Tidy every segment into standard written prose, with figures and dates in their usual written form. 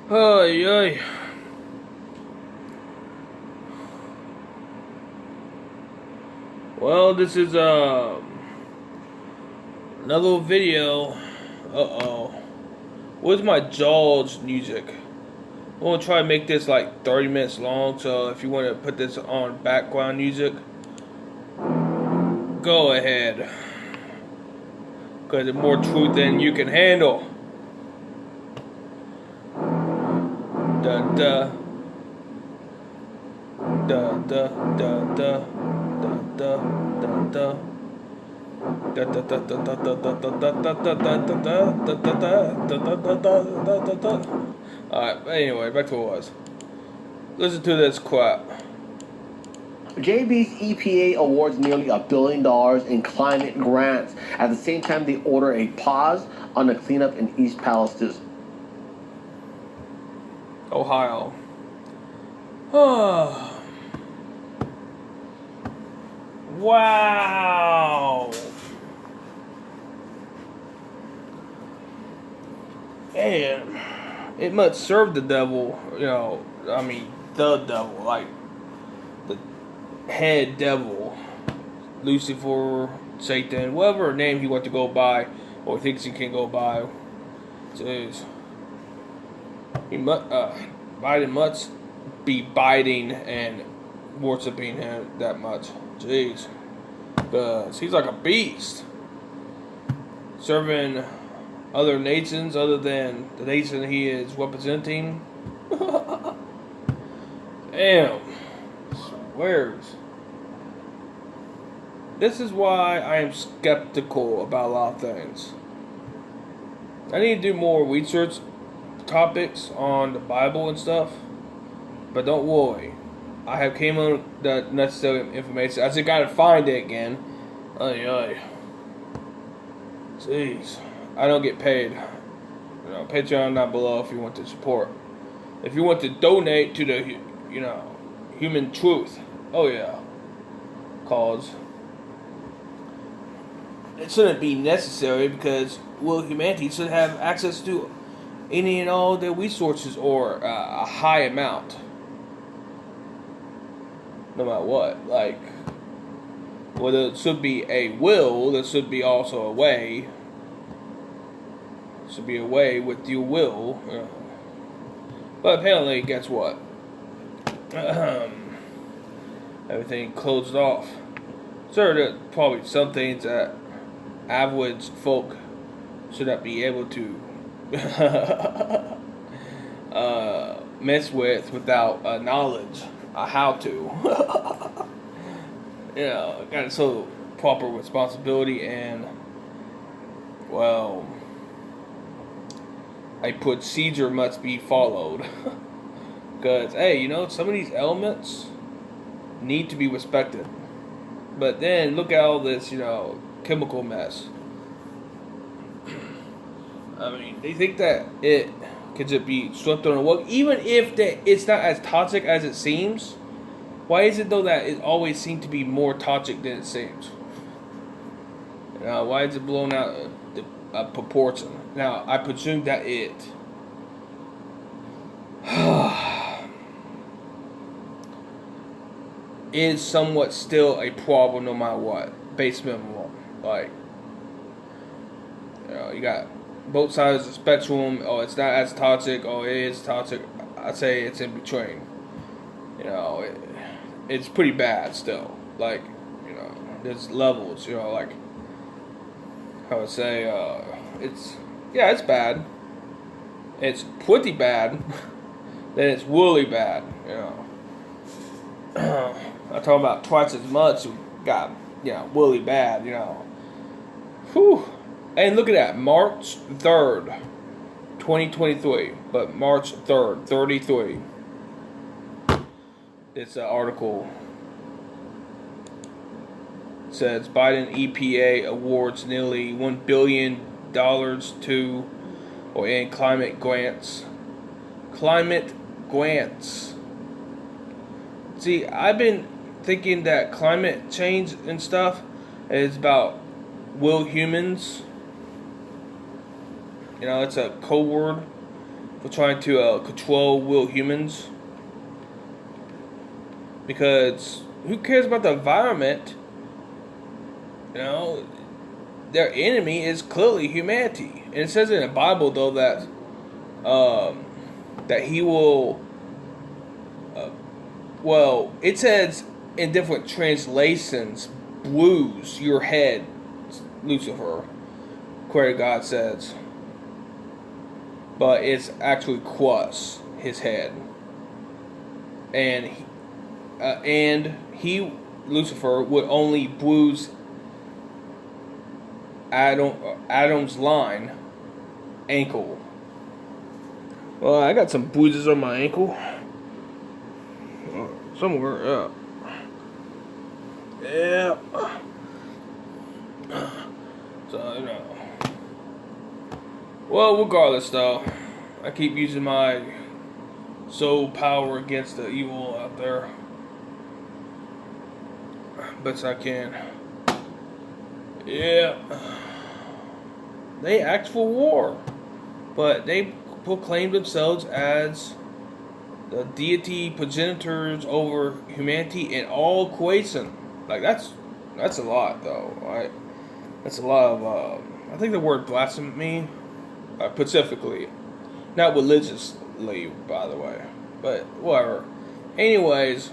Ay, ay. Well, this is another video. Uh-oh. Where's my Jaws music? I'm gonna try to make this like 30 minutes long, so if you want to put this on background music, go ahead. Because it's more truth than you can handle. Da da. Da da da da. Da da da da. Alright, anyway, back to what it was. Listen to this crap. JB's EPA awards nearly $1 billion in climate grants. At the same time, they order a pause on the cleanup in East Palestine. Ohio. Wow. And it must serve the devil, the devil, like the head devil, Lucifer, Satan, whatever name he wants to go by or thinks he can go by. Jeez. Biden must be biting and worshiping him that much. Jeez. Because he's like a beast. Serving other nations other than the nation he is representing. Damn. Swears. This is why I am skeptical about a lot of things. I need to do more research topics on the Bible and stuff. But don't worry. I have came on the necessary information. I just gotta find it again. Ay. Jeez. I don't get paid. Patreon down below if you want to support. If you want to donate to the, human truth. Oh yeah. Cause it shouldn't be necessary because humanity should have access to any and all the resources or a high amount. No matter what. Like, well, there should be a will, there should be also a way. Should be a way with your will. But apparently, guess what? Everything closed off. Sure, there's probably some things that average folk should not be able to mess with without knowledge on how to. Got so proper responsibility and, well, a procedure must be followed. Because, hey, some of these elements need to be respected. But then, look at all this, chemical mess. I mean, they think that it could just be swept on the rug. Even if it's not as toxic as it seems, why is it, though, that it always seems to be more toxic than it seems? Why is it blown out of proportion? Now, I presume that it is somewhat still a problem no matter what. Base minimum. Like, you got both sides of the spectrum. Oh, it's not as toxic. Oh, it is toxic. I'd say it's in between. It's pretty bad still. Like, there's levels. Like, I would say, it's bad. It's pretty bad. Then it's really bad. I talk about twice as much. Who got really bad. Whew. And look at that, March 3rd, 2023. But March 3rd, 33. It's an article. It says Biden EPA awards nearly $1 billion to or in climate grants. Climate grants. See, I've been thinking that climate change and stuff is about will humans. It's a code word. for trying to control will humans. Because who cares about the environment? You know, their enemy is clearly humanity. And it says in the Bible, though, that that he will. Well, it says in different translations, bruise your head, Lucifer. According to God says, but it's actually crush his head, and he Lucifer would only bruise Adam's line ankle. Well, I got some bruises on my ankle. Somewhere, yeah. So, you know. Well, regardless, though, I keep using my soul power against the evil out there. Best I can. Yeah. They asked for war, but they proclaimed themselves as the deity progenitors over humanity in all creation. Like, that's a lot, though, right? That's a lot of, I think the word blasphemy, specifically, not religiously, by the way, but whatever. Anyways,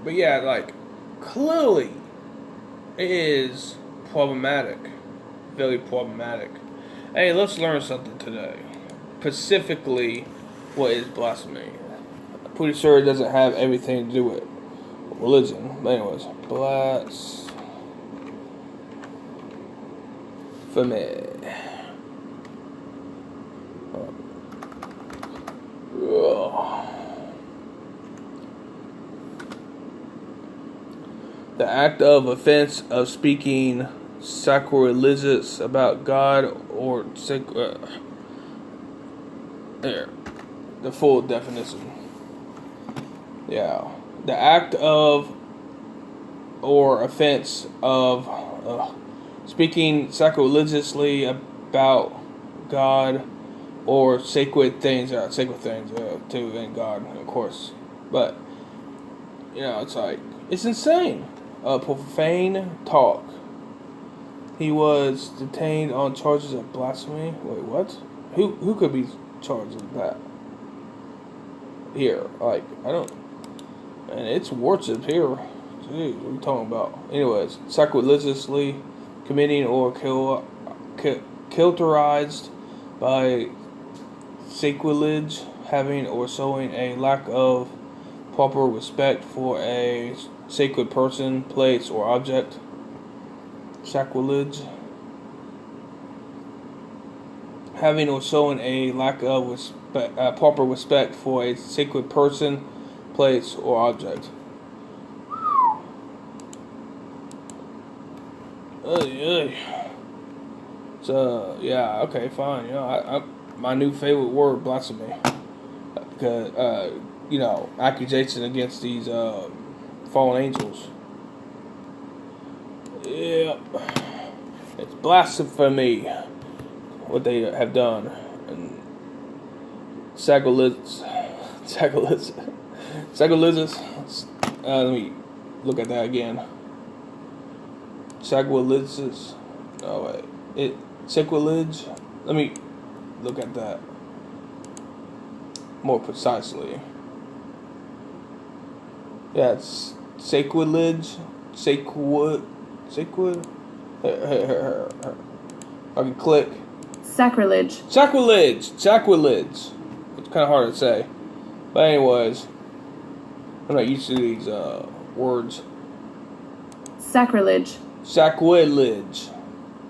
but yeah, like, clearly, it is problematic, very problematic. Hey, let's learn something today. Specifically, what is blasphemy? Pretty sure it doesn't have everything to do with religion. But anyways, blasphemy. The act of offense of speaking sacrilegious about God or there, the full definition. Yeah, the act of or offense of speaking sacrilegiously about God or sacred things too, and God, of course. But you know, it's like it's insane. Profane talk. He was detained on charges of blasphemy. Wait, what? Who could be charged with that? Here, like I don't. And it's worship here. Jeez, what are you talking about? Anyways, sacrilegiously committing or characterized by sacrilege, having or showing a lack of proper respect for a sacred person, place, or object. Sacrilege. Having or showing a lack of proper respect for a sacred person, place, or object. So yeah, okay, fine. You know, I my new favorite word, blasphemy, because you know, accusation against these fallen angels. Yeah, it's blasphemy what they have done, and sacrilegious. Let me look at that again. Sacrilegious. Oh wait, sacrilege. Let me look at that more precisely. Yeah, it's sacrilege. Sacred. Here. I can click. Sacrilege. Sacrilege. It's kind of hard to say. But anyways, I'm not used to these words. Sacrilege. Sacrilege.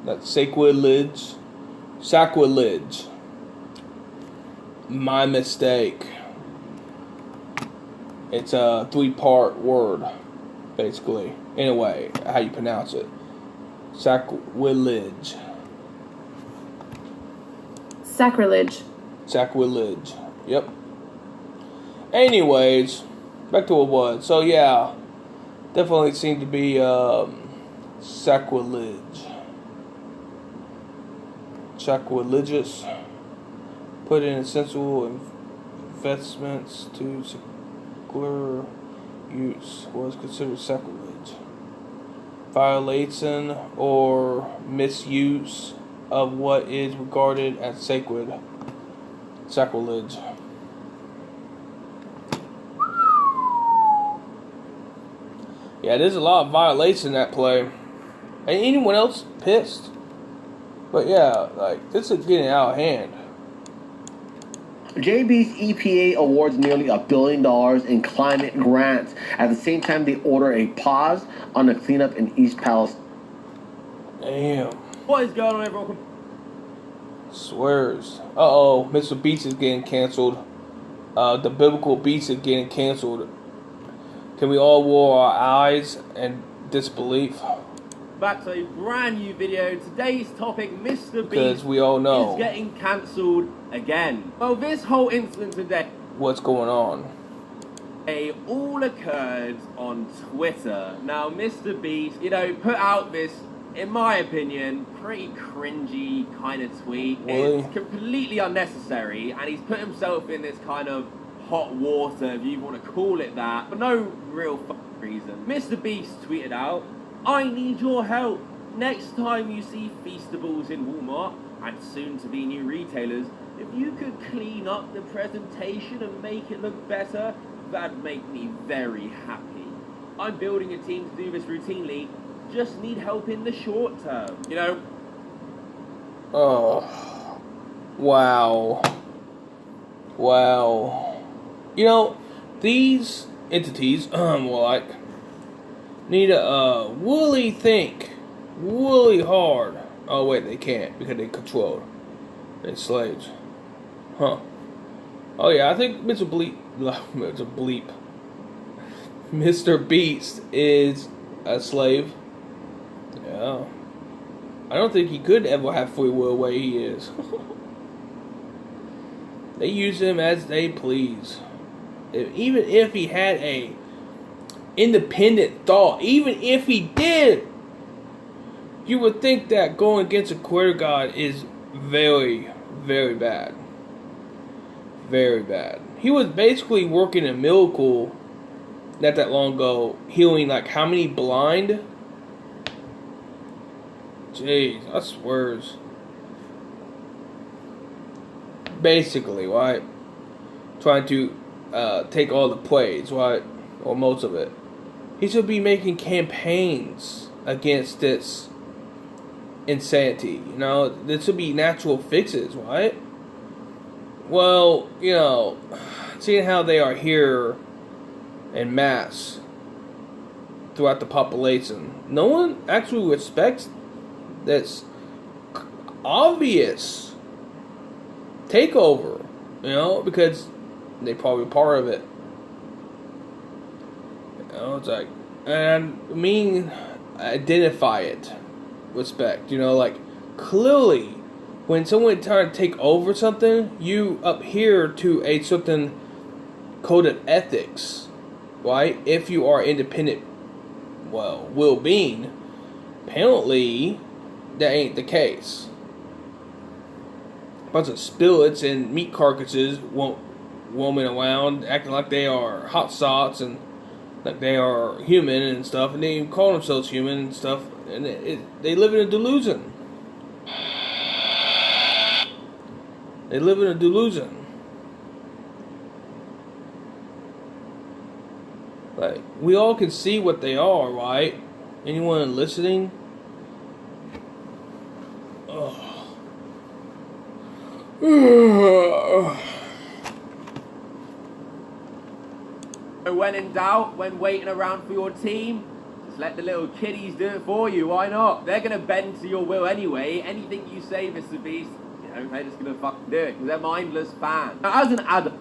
That's sacrilege. Sacrilege. My mistake. It's a 3-part word, basically. Anyway, how you pronounce it. Sacrilege. Sacrilege. Sacrilege. Yep. Anyways, back to what was. So yeah, definitely seemed to be sacrilege. Sacrilegious. put in essential investments to secular use was considered sacrilege. Violation or misuse of what is regarded as sacred. Sacrilege. Yeah, there's a lot of violation in that play. And anyone else pissed? But yeah, like, this is getting out of hand. JB's EPA awards nearly $1 billion in climate grants. At the same time, they order a pause on the cleanup in East Palestine. Damn. What is going on, everyone? Swears. Uh-oh, Mr. Beast is getting canceled. The biblical beast is getting canceled. Can we all roll our eyes in disbelief? Back to a brand new video. Today's topic, Mr. Beast, Because we all know is getting cancelled again. Well, this whole incident today, what's going on. all occurred on Twitter. Now, Mr. Beast, put out this, in my opinion, pretty cringy kind of tweet. Really? It's completely unnecessary, and he's put himself in this kind of hot water, if you want to call it that, for no real reason. Mr. Beast tweeted out, "I need your help. Next time you see Feastables in Walmart, and soon to be new retailers, if you could clean up the presentation and make it look better, that'd make me very happy. I'm building a team to do this routinely, just need help in the short term." Oh. Wow. Wow. These entities, need to, really think, really hard. Oh, wait, they can't, because they're controlled. They're slaves. Huh. Oh, yeah, I think Mr. Beast is a slave. Yeah. I don't think he could ever have free will the way he is. They use him as they please. Even if he had a independent thought, even if he did, you would think that going against a creator God is very, very bad. Very bad. He was basically working a miracle not that long ago, healing like how many blind? Jeez, I swears. Basically, right? Trying to take all the plays, right? Or most of it. He should be making campaigns against this insanity. There should be natural fixes, right? Well, seeing how they are here en masse throughout the population, no one actually respects this obvious takeover, because they probably part of it. It's like, and identify it, respect. Like clearly, when someone trying to take over something, you adhere to a certain code of ethics, right? If you are independent, well-being, apparently that ain't the case. A bunch of spirits and meat carcasses roaming around, acting like they are hot sauce and like they are human and stuff, and they even call themselves human and stuff, and they live in a delusion. They live in a delusion. Like, we all can see what they are, right? Anyone listening? When in doubt, when waiting around for your team, just let the little kiddies do it for you. Why not? They're going to bend to your will anyway. Anything you say, Mr. Beast, they're just going to fucking do it because they're mindless fans. Now, as an adult...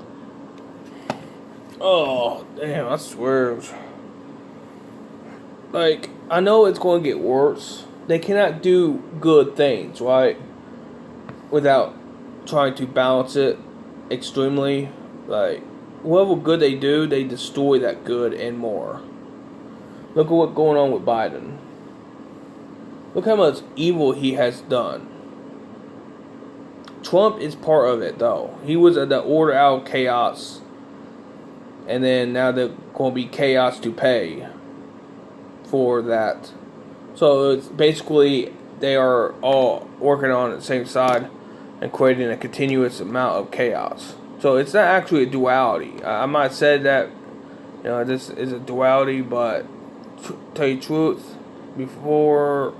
Oh, damn, I swear. Like, I know it's going to get worse. They cannot do good things, right? Without trying to balance it extremely. Like, whatever good they do, they destroy that good and more. Look at what's going on with Biden. Look how much evil he has done. Trump is part of it, though. He was the order out of chaos. And then now there's going to be chaos to pay for that. So it's basically they are all working on the same side and creating a continuous amount of chaos. So it's not actually a duality. I might have said that, this is a duality, but tell you the truth, before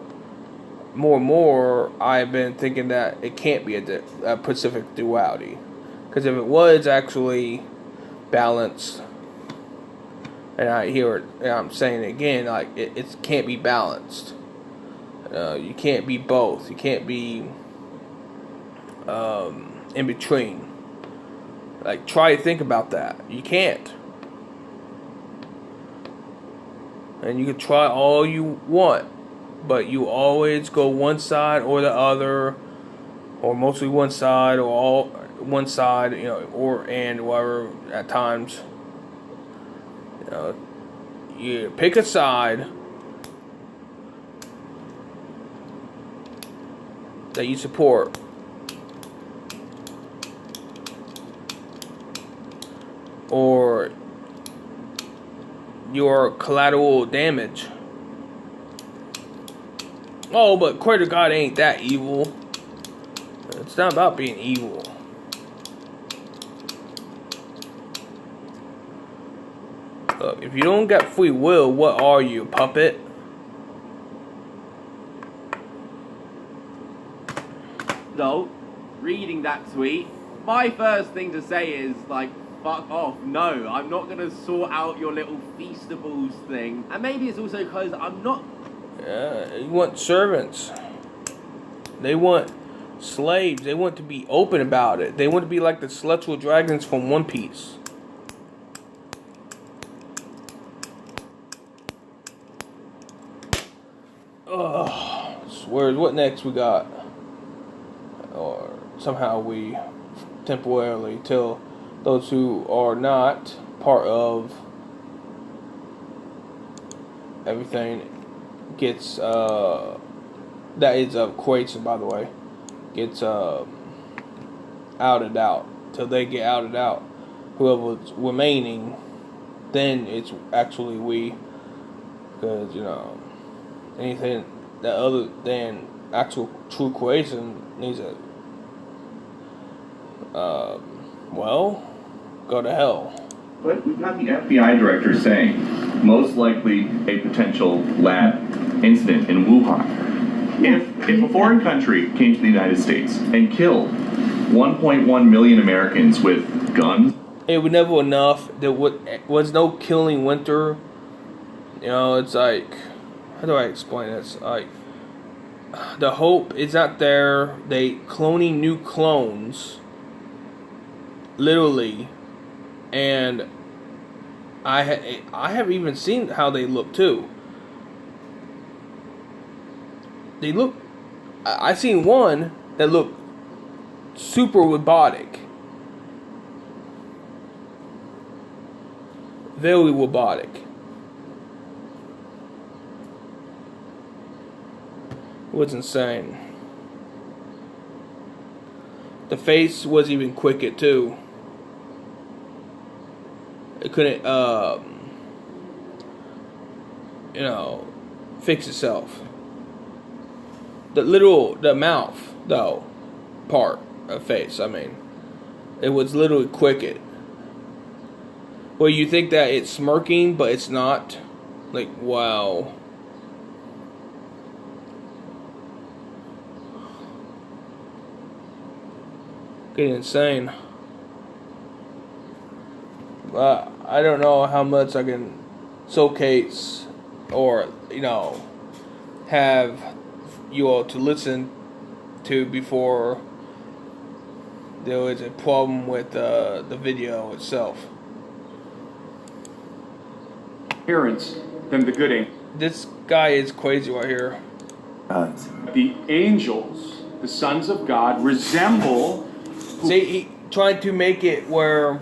more and more, I've been thinking that it can't be a Pacific duality. Because if it was actually balanced, and I hear it, and I'm saying it again, like, it can't be balanced. You can't be both. You can't be in between. Like, try to think about that. You can't. And you can try all you want, but you always go one side or the other, or mostly one side, or all one side, or and whatever at times. You pick a side that you support, or your collateral damage. Oh, but Creator God ain't that evil. It's not about being evil. Look, if you don't got free will, what are you, a puppet? No, reading that tweet, my first thing to say is, like, fuck off. No, I'm not going to sort out your little feastables thing. And maybe it's also because I'm not... Yeah, you want servants. They want slaves. They want to be open about it. They want to be like the celestial dragons from One Piece. Ugh. Swears, what next we got? Or somehow we temporarily tell those who are not part of everything gets that is equation, by the way, gets outed out. Till they get outed out, whoever's remaining, then it's actually we, because anything that other than actual true creation needs a go to hell. But we've got the FBI director saying most likely a potential lab incident in Wuhan. If a foreign country came to the United States and killed 1.1 million Americans with guns, it was never enough. There was no killing winter. It's like, how do I explain this? Like, the hope is not there. They cloning new clones, literally, and I have even seen how they look too. They look. I seen one that looked super robotic, very robotic. It was insane. The face was even quicker too. It couldn't, fix itself. The mouth, though, part of face, it was literally quicker. Well, you think that it's smirking, but it's not. Like, wow. Getting insane. I don't know how much I can showcase or, have you all to listen to before there is a problem with the video itself. Appearance than the good angels. This guy is crazy right here. The angels, the sons of God, resemble... See, he trying to make it where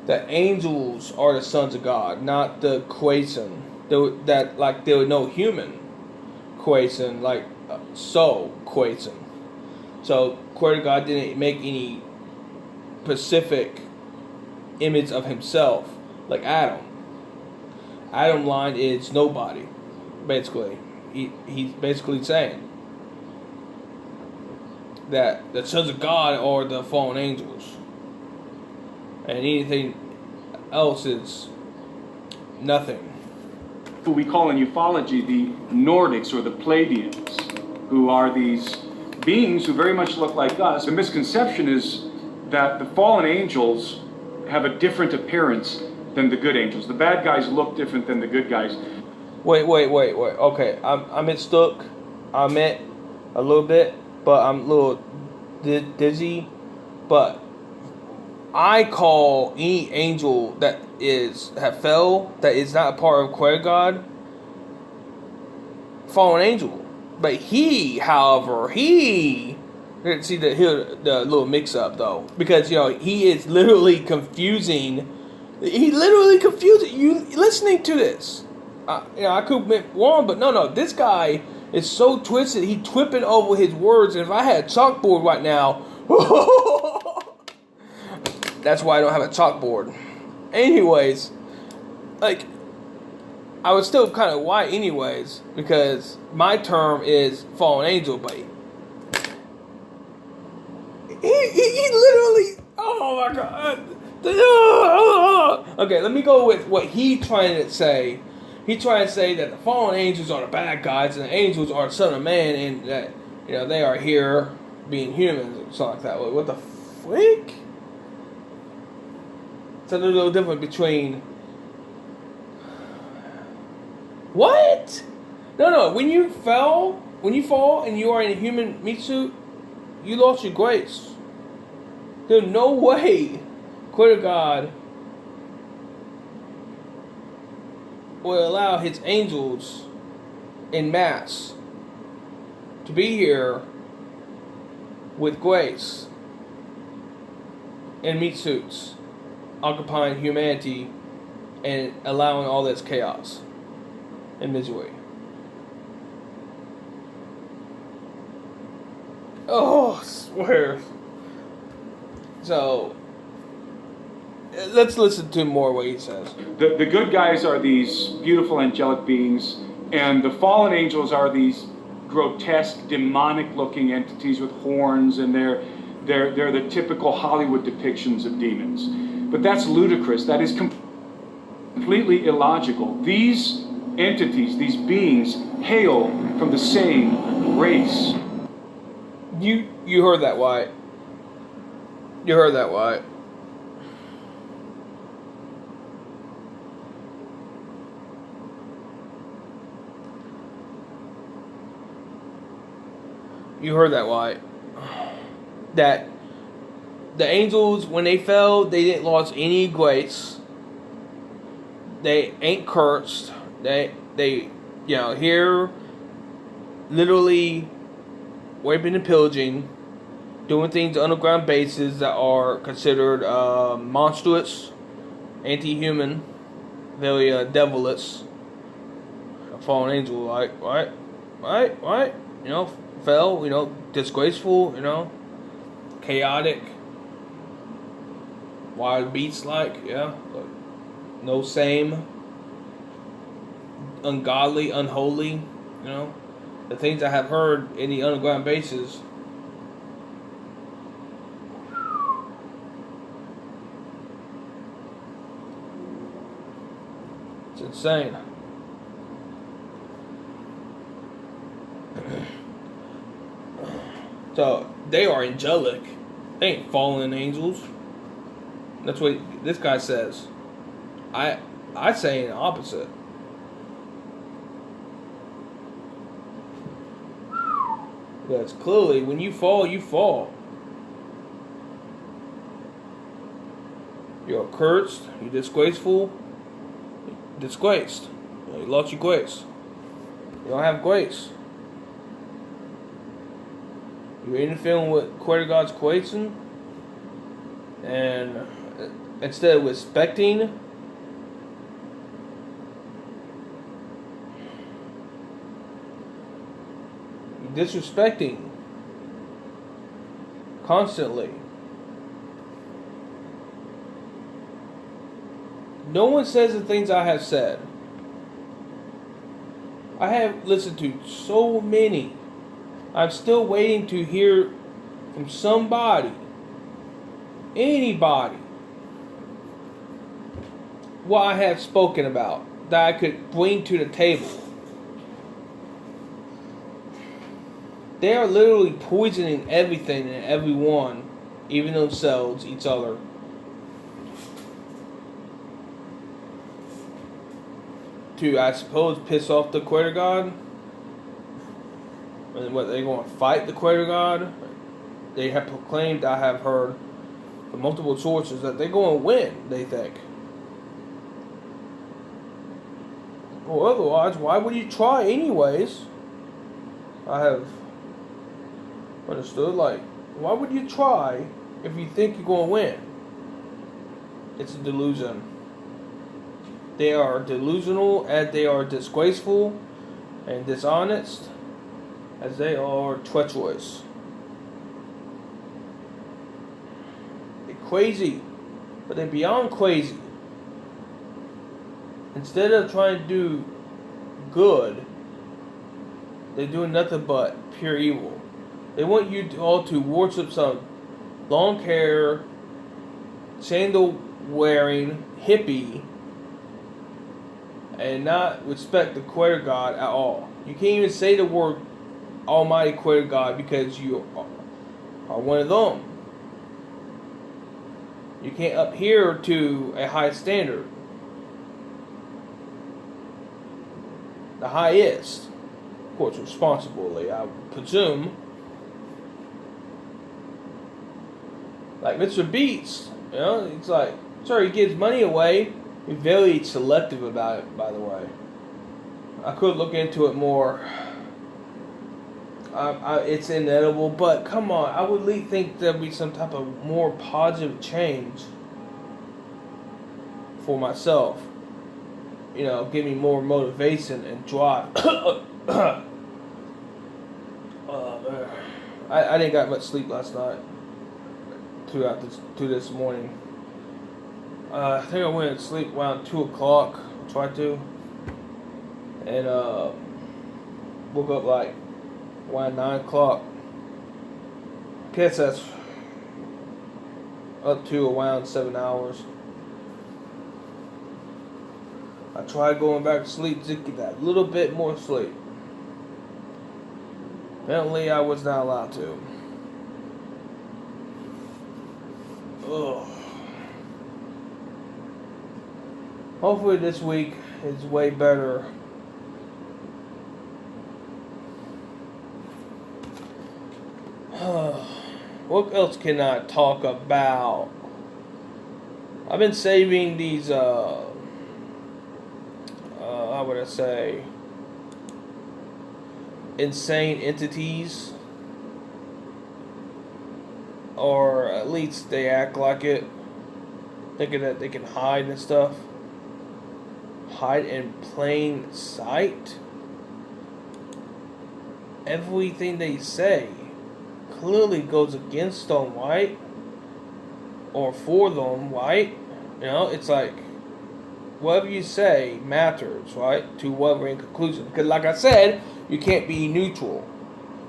the angels are the sons of God, not the Quason. That, like, there was no human Quason, like, Quason. So, Creator God didn't make any specific image of himself like Adam. Adam line is nobody, basically. He's basically saying that the sons of God are the fallen angels, and anything else is nothing. Who we call in ufology the Nordics or the Pleiadians, who are these beings who very much look like us. The misconception is that the fallen angels have a different appearance than the good angels. The bad guys look different than the good guys. Wait. Okay, I'm stuck. I'm a little bit, but I'm a little dizzy. But I call any angel that fell, that is not a part of Creator God, fallen angel. But he, however, see the little mix up though, because he is literally confusing. He literally confusing you listening to this. I could be wrong, but no. This guy is so twisted. He tripping over his words, and if I had a chalkboard right now, that's why I don't have a chalkboard. Anyways, like, I was still kind of white anyways, because my term is fallen angel, but he literally, oh my god. Okay, let me go with what he trying to say. He trying to say that the fallen angels are the bad guys, and the angels are the son of man, and that they are here being humans or something like that. Like, what the freak? It's a little different between what? No. When you fall and you are in a human meat suit, you lost your grace. There's no way Creator God will allow his angels in mass to be here with grace in meat suits, occupying humanity and allowing all this chaos and misery. Oh, I swear. So, let's listen to more what he says. The good guys are these beautiful angelic beings, and the fallen angels are these grotesque, demonic-looking entities with horns, and they're the typical Hollywood depictions of demons. But that's ludicrous. That is completely illogical. These entities, these beings, hail from the same race. You heard that, Wyatt. You heard that, Wyatt. You heard that, Wyatt. That the angels, when they fell, they didn't lose any grace. They ain't cursed. They here literally raping and pillaging, doing things on underground bases that are considered monstrous, anti-human, very devilish. A fallen angel, like, right? Fell, disgraceful, chaotic, wild beasts, like, no same, ungodly, unholy, the things I have heard in the underground bases. It's insane. So they are angelic. They ain't fallen angels. That's what this guy says. I say the opposite. Because clearly, when you fall, you fall. You're cursed. You're disgraceful. Disgraced. You lost your grace. You don't have grace. You're interfering with Creator God's creation, and instead of respecting, you're disrespecting. constantly. No one says the things I have said. I have listened to so many. I'm still waiting to hear from somebody, anybody, what I have spoken about that I could bring to the table. They are literally poisoning everything and everyone, even themselves, each other. To, I suppose, piss off the Creator God. And what, they going to fight the Creator God? They have proclaimed, I have heard from multiple sources, that they're going to win, they think. Well, otherwise, why would you try anyways? I have understood, like, why would you try if you think you're going to win? It's a delusion. They are delusional, as they are disgraceful and dishonest, as they are treacherous. They're crazy, but they're beyond crazy. Instead of trying to do good, they're doing nothing but pure evil. They want you all to worship some long hair, sandal wearing hippie and not respect the Creator God at all. You can't even say the word Almighty Creator God because you are one of them. You can't adhere to a high standard. The highest, of course, responsibly, I presume. Like Mr. Beats, you know, it's like, sure, he gives money away. He's very selective about it, by the way. I could look into it more. It's inedible, but come on, I would think there'd be some type of more positive change for myself. You know, give me more motivation and drive. I didn't got much sleep last night. To this morning. I think I went to sleep around 2 o'clock. Tried to. And woke up like around 9 o'clock. Guess that's up to around 7 hours. I tried going back to sleep to get that little bit more sleep. Apparently I was not allowed to. Ugh. Hopefully this week is way better. What else can I talk about? I've been saving these, how would I say, insane entities. Or at least they act like it. Thinking that they can hide and stuff. Hide in plain sight. Everything they say clearly goes against them, right? Or for them, right? You know, it's like whatever you say matters, right? To whatever in conclusion. Because like I said, you can't be neutral.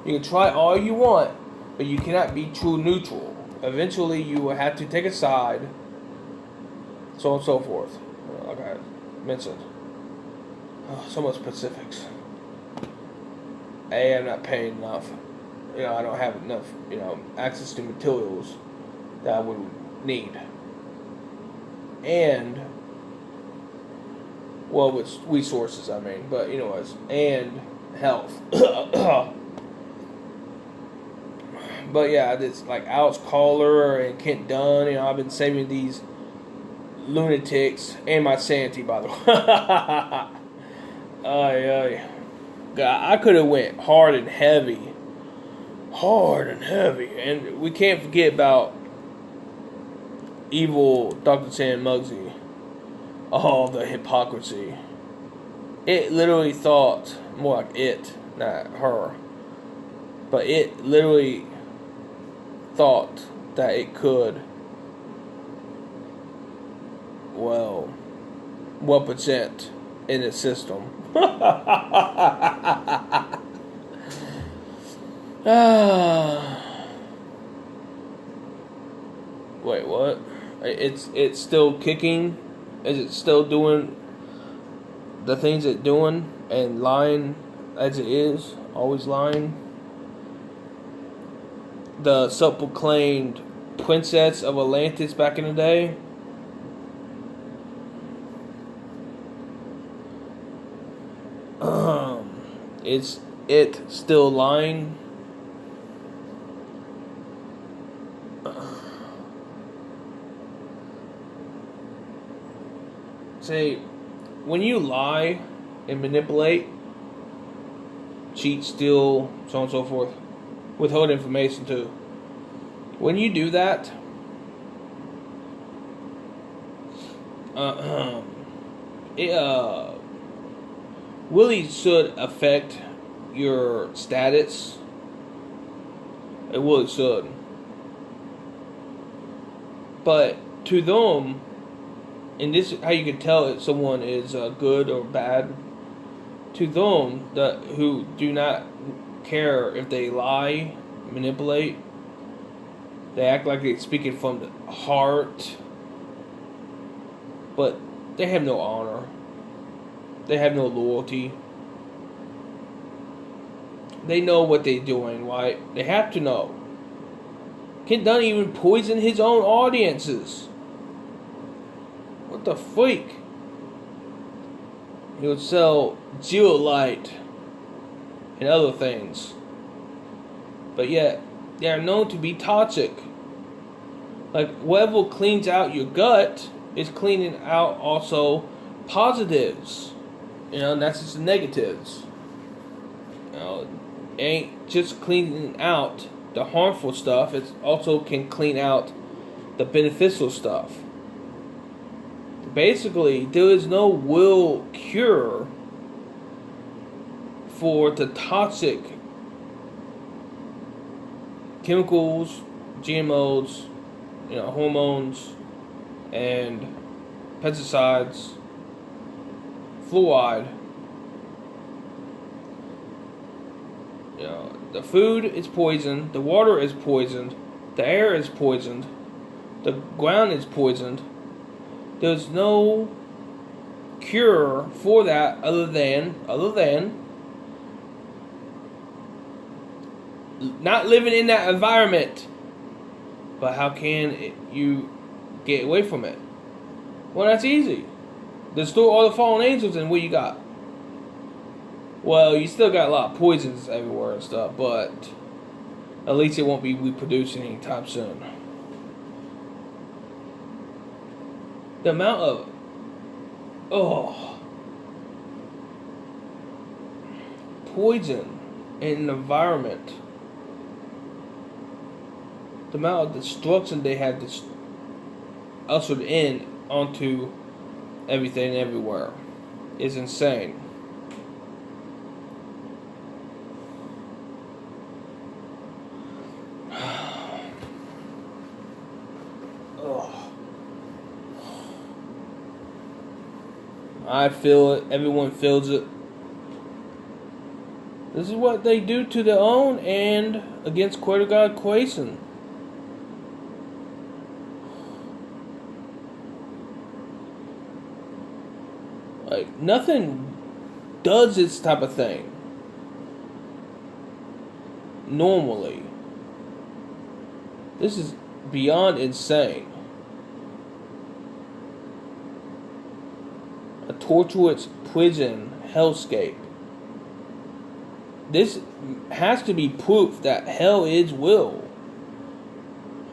You can try all you want, but you cannot be true neutral. Eventually, you will have to take a side, so on and so forth. Like I mentioned. So much specifics. I'm not paying enough. You know, I don't have enough, access to materials that I would need. And, well, with resources, I mean. But, anyways, and health. But yeah, it's like Alex Caller and Kent Dunn. I've been saving these lunatics and my sanity, by the way. God, I could have went hard and heavy, and we can't forget about evil Dr. Sam Muggsy. Oh, the hypocrisy! It literally thought more like it, not her, but it literally thought that it could, well, 1% in its system. Wait, what? It's still kicking? Is it still doing the things it's doing and lying as it is? Always lying? The self-proclaimed princess of Atlantis back in the day? Is it still lying? Say, when you lie and manipulate, cheat, steal, so on and so forth, withhold information too. When you do that, it really should affect your status. It really should. But to them, and this is how you can tell if someone is good or bad. To them, who do not care if they lie, manipulate, they act like they're speaking from the heart, but they have no honor. They have no loyalty. They know what they're doing, right? They have to know. Kid Dunn even poisoned his own audiences. What the freak? He would sell geolite and other things. But yet, they are known to be toxic. Like, whatever cleans out your gut is cleaning out also positives. You know, and that's just the negatives. You know, it ain't just cleaning out the harmful stuff, it also can clean out the beneficial stuff. Basically, there is no real cure for the toxic chemicals, GMOs, hormones, and pesticides, fluoride. The food is poisoned, the water is poisoned, the air is poisoned, the ground is poisoned. There's no cure for that other than not living in that environment. But how can you get away from it? Well, that's easy. Destroy all the fallen angels, and what you got? Well, you still got a lot of poisons everywhere and stuff, but at least it won't be reproducing anytime soon. The amount of poison in the environment, the amount of destruction they have ushered in onto everything everywhere is insane. I feel it. Everyone feels it. This is what they do to their own and against Creator God creation. Like, nothing does this type of thing normally. This is beyond insane. A tortuous prison hellscape. This has to be proof that hell is real.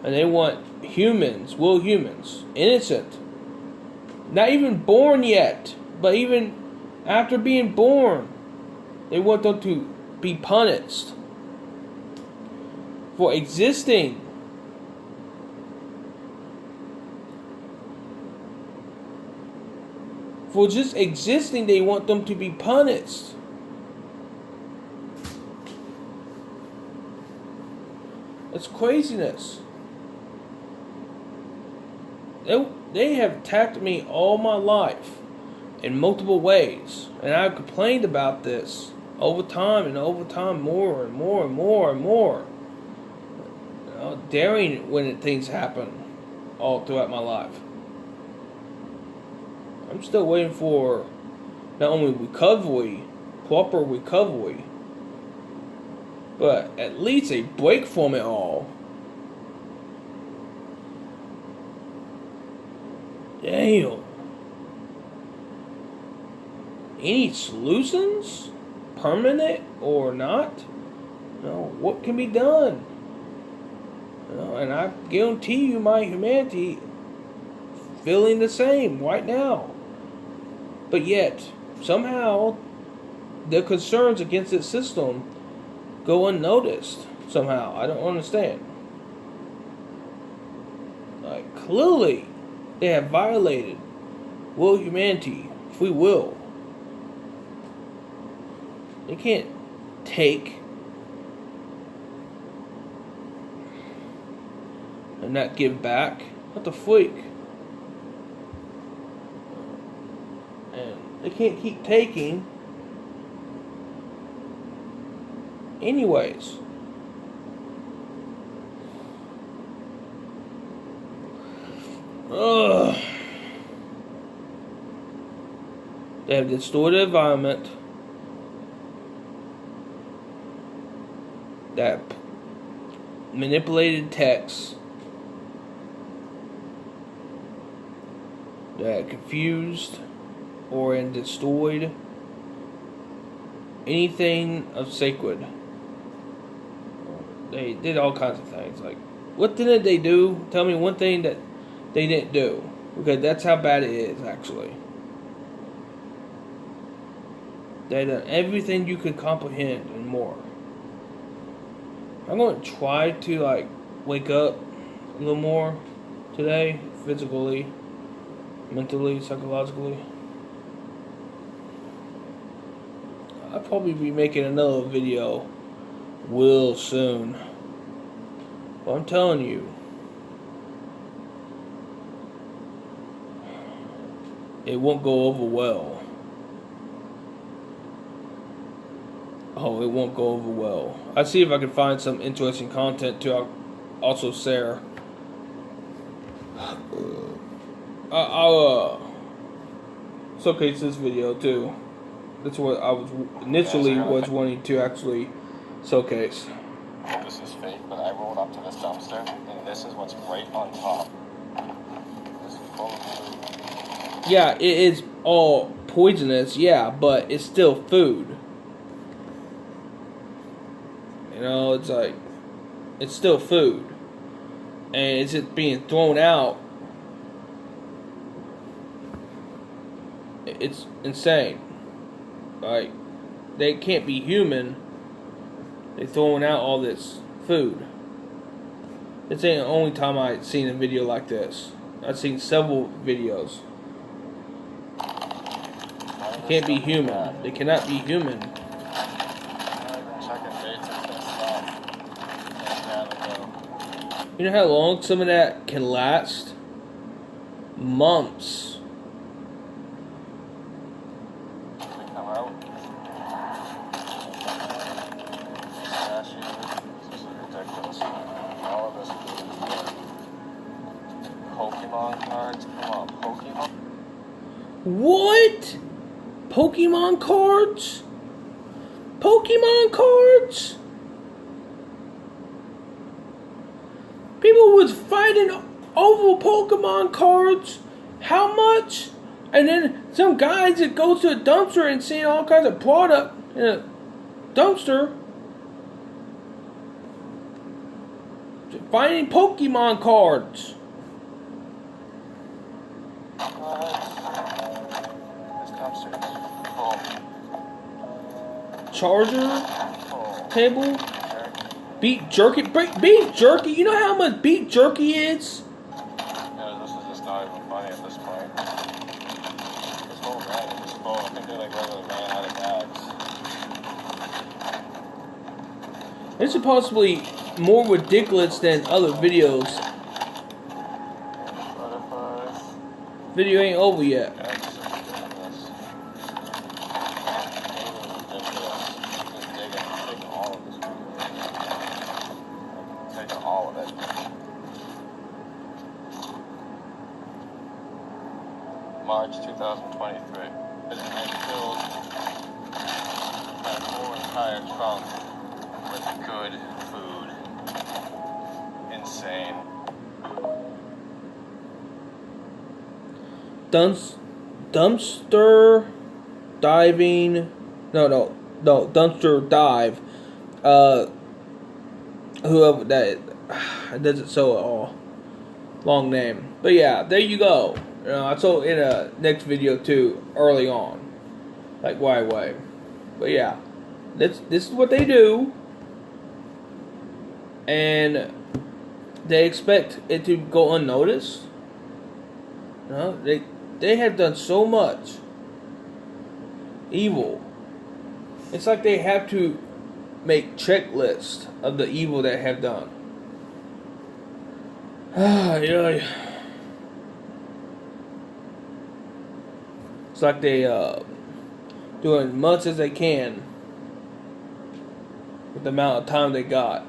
And they want humans, innocent, not even born yet, but even after being born, they want them to be punished for existing. For just existing, they want them to be punished. That's craziness. They have attacked me all my life in multiple ways. And I've complained about this over time and over time, more and more and more and more. You know, daring when things happen all throughout my life. I'm still waiting for not only recovery, proper recovery, but at least a break from it all. Damn. Any solutions? Permanent or not? You know, what can be done? You know, and I guarantee you my humanity feeling the same right now. But yet, somehow, the concerns against this system go unnoticed. Somehow. I don't understand. Like, clearly, they have violated world humanity, free will. They can't take and not give back. What the freak? And they can't keep taking. Anyways. Ugh. They have distorted environment. That manipulated text. That confused or destroyed anything of sacred. They did all kinds of things. Like, what didn't they do? Tell me one thing that they didn't do. Because that's how bad it is, actually. They done everything you could comprehend and more. I'm going to try to, like, wake up a little more today. Physically, mentally, psychologically. I'll probably be making another video real soon. But I'm telling you, it won't go over well. Oh, it won't go over well. I'll see if I can find some interesting content to also share. I'll showcase this video too. That's what I was initially was wanting to actually showcase. This is fake, but I rolled up to this dumpster, and this is what's right on top. This is full of food. Yeah, it is all poisonous, yeah, but it's still food. You know, it's like, it's still food. And it's just being thrown out. It's insane. Like, they can't be human. They're throwing out all this food. This ain't the only time I've seen a video like this. I've seen several videos. They can't be human. They cannot be human. You know how long some of that can last? Months. Pokemon cards? Come on, Pokemon? What? Pokemon cards? Pokemon cards? People was fighting over Pokemon cards. How much? And then some guys that goes to a dumpster and seeing all kinds of product in a dumpster. Finding Pokemon cards. Charger table. Beef jerky. Beef jerky. You know how much beef jerky is? Yeah, this is just not even funny at this point. This whole rant is just full. I think they like regular ran out of bags. This is possibly more ridiculous than other videos. Butterflies. Video ain't over yet. That's ridiculous. Just taking all of this video. Taking all of it. March 2023. And filled my whole entire trunk with good food. Insane. Dumpster diving. No. Dumpster dive. Whoever that doesn't so all long name. But yeah, there you go. I told in a next video too early on, like why. But yeah, this is what they do, and they expect it to go unnoticed. They have done so much evil. It's like they have to make checklists of the evil they have done. Yeah. It's like they doing as much as they can with the amount of time they got.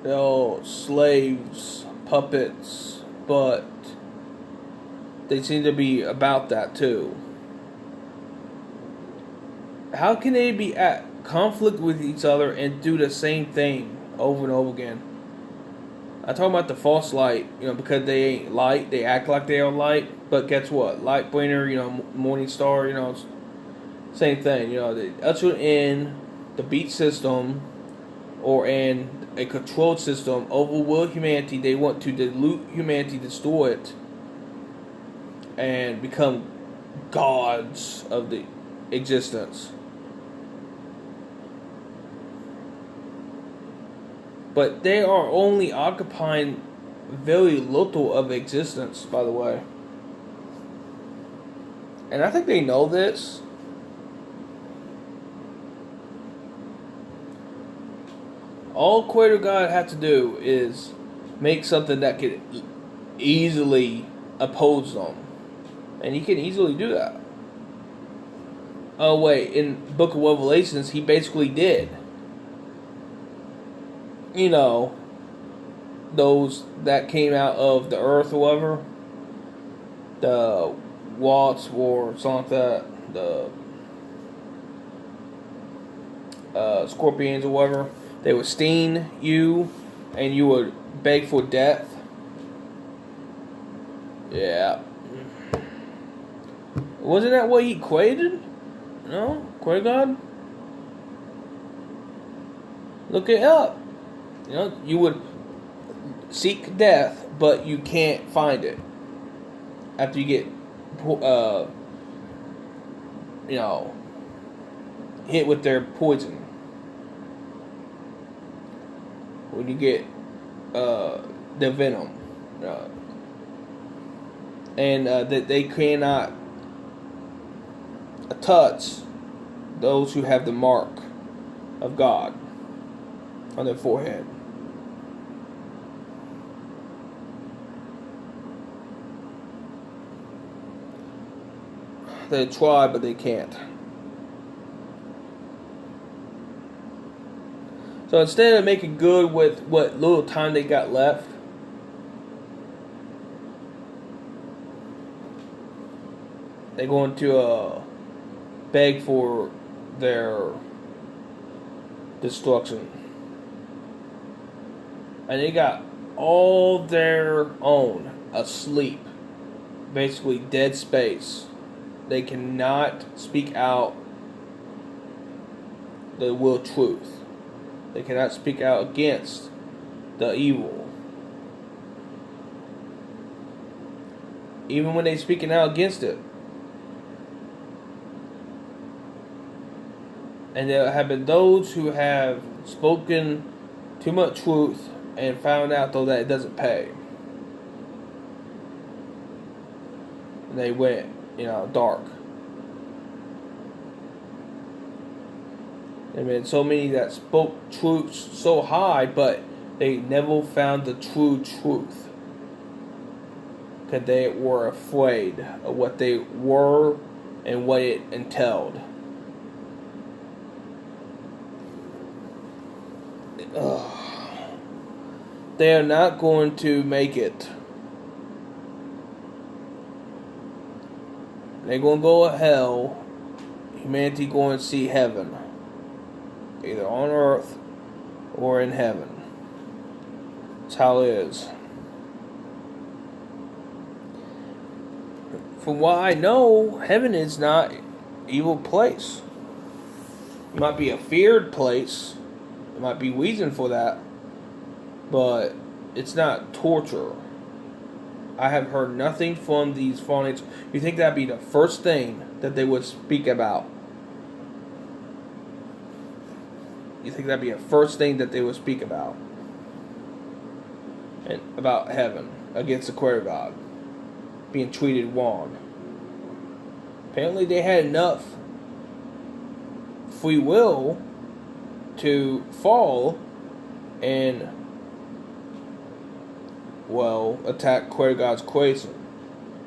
They're all slaves, puppets, but they seem to be about that too. How can they be at conflict with each other and do the same thing over and over again? I talk about the false light, because they ain't light. They act like they are light, but guess what? Light bringer, morning star, same thing. They usher in the beat system or in a controlled system, overrule humanity. They want to dilute humanity, destroy it, and become gods of the existence. But they are only occupying very little of existence, by the way. And I think they know this. All Creator God had to do is make something that could easily oppose them. And he can easily do that. Oh wait, in Book of Revelations, he basically did. Those that came out of the earth or whatever. The Watts or something like that. The scorpions or whatever. They would sting you and you would beg for death. Yeah. Wasn't that what he created? No? Creator God? Look it up. You would seek death, but you can't find it. After you get, hit with their poison. When you get, the venom. And that they cannot touch those who have the mark of God on their forehead. They try, but they can't. So instead of making good with what little time they got left, they're going to beg for their destruction. And they got all their own asleep. Basically dead space. They cannot speak out the will truth. They cannot speak out against the evil. Even when they're speaking out against it. And there have been those who have spoken too much truth and found out though that it doesn't pay. And they went, dark. I mean, so many that spoke truth so high, but they never found the true truth. Because they were afraid of what they were and what it entailed. They are not going to make it. They're going to go to hell. Humanity going to see heaven. Either on earth or in heaven. That's how it is. From what I know, heaven is not an evil place. It might be a feared place. There might be reason for that. But it's not torture. I have heard nothing from these fallen angels. You think that'd be the first thing that they would speak about? You think that'd be the first thing that they would speak about? And about heaven against the Queer God being treated wrong. Apparently they had enough free will to fall and, well, attack Queer God's creation.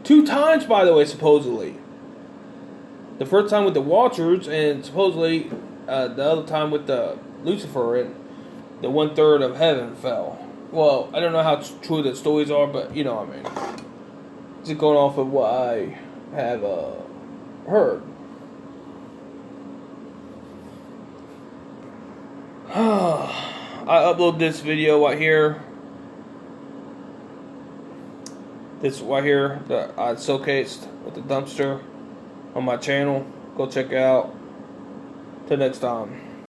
2 times, by the way, supposedly. The first time with the Watchers, and supposedly the other time with the Lucifer, and the 1/3 of heaven fell. Well, I don't know how true the stories are, but you know what I mean. Just going off of what I have heard. I upload this video right here. This right here that I showcased with the dumpster on my channel. Go check it out. Till next time.